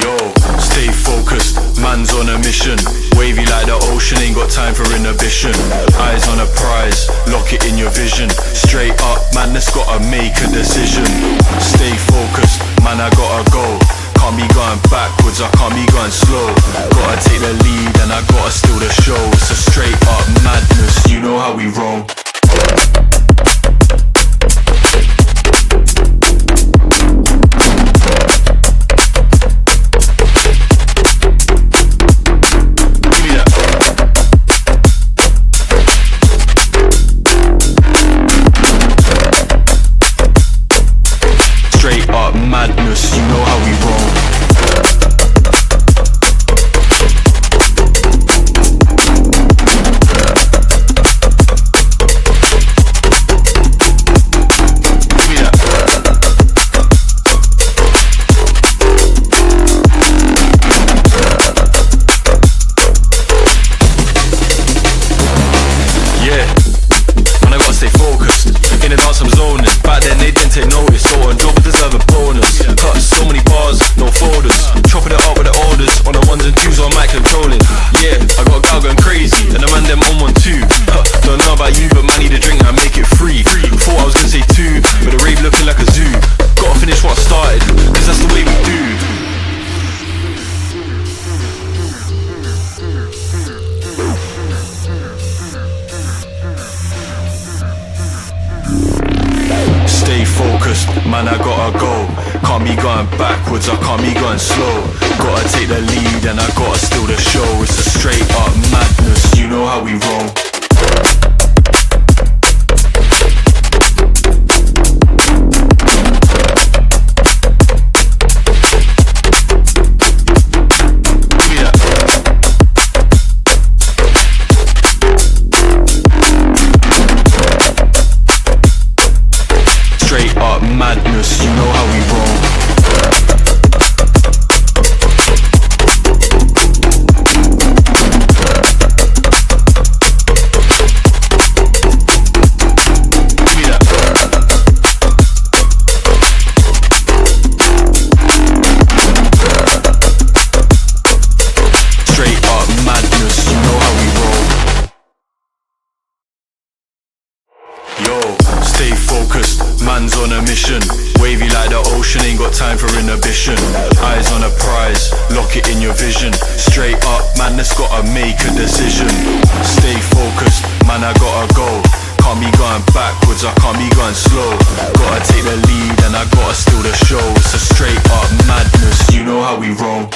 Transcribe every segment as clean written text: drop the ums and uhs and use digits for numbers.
Yo, stay focused, man's on a mission. Wavy like the ocean, ain't got time for inhibition. Eyes on a prize, lock it in your vision. Straight up, man, let's gotta make a decision. Stay focused, man, I gotta go. Can't be going backwards, I can't be going slow. Gotta take the lead and I gotta steal the show. It's a straight up madness, you know how we roll. Straight up madness, you know how we roll. Yeah, man, I gotta stay focused. In the dance I'm zoning. Back then they didn't take notice, so on job deserve a bonus. Cut so many bars, no folders. Chopping it up with the orders. On the ones and twos on mic controlling. Yeah, I got a gal going crazy, and the man them on 1 2. Don't know about you, but man need a drink, I make it free. Thought I was gonna say 2, but the rave looking like a zoo. Gotta finish what I started, cause that's the way we do. Stay focused, man, I gotta go. Can't be going backwards, I can't be going slow. Gotta take the lead and I gotta steal the show. It's a straight up madness, you know how we roll. Straight up madness, you know how we roll. Straight up madness, you know how we roll. Yo, stay focused, man's on a mission. Wavy like the ocean, ain't got time for inhibition. Eyes on a prize, lock it in your vision. Straight up, man, let's gotta make a decision. Stay focused, man, I gotta go. Can't be going backwards, I can't be going slow. Gotta take the lead and I gotta steal the show. It's a straight up madness, you know how we roll.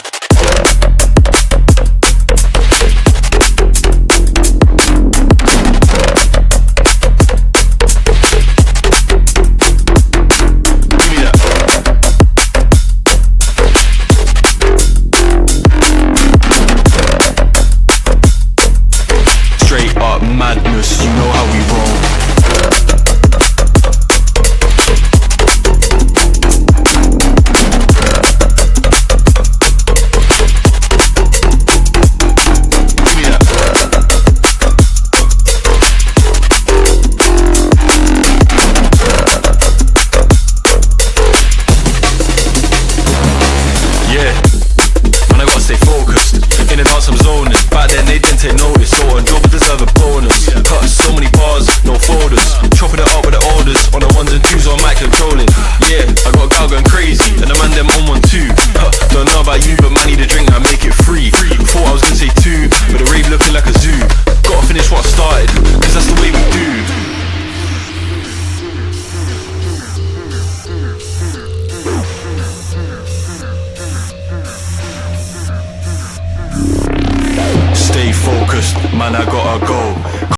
Straight up madness, you know how we roll. Yeah, man, I gotta stay focused. In the dance I'm zoning. Back then they didn't take notice, so on job deserve a bonus. Cut so many bars, no folders. Chopping it up with the orders. On the ones and twos on mic controlling. Yeah, I got a gal going crazy, and the man them on 1 2. Don't know about you, but man need a drink, I make it free. Thought I was gonna say 2, but the rave looking like a zoo. Gotta finish what I started, cause that's the way we do. Stay focused, man, I gotta go.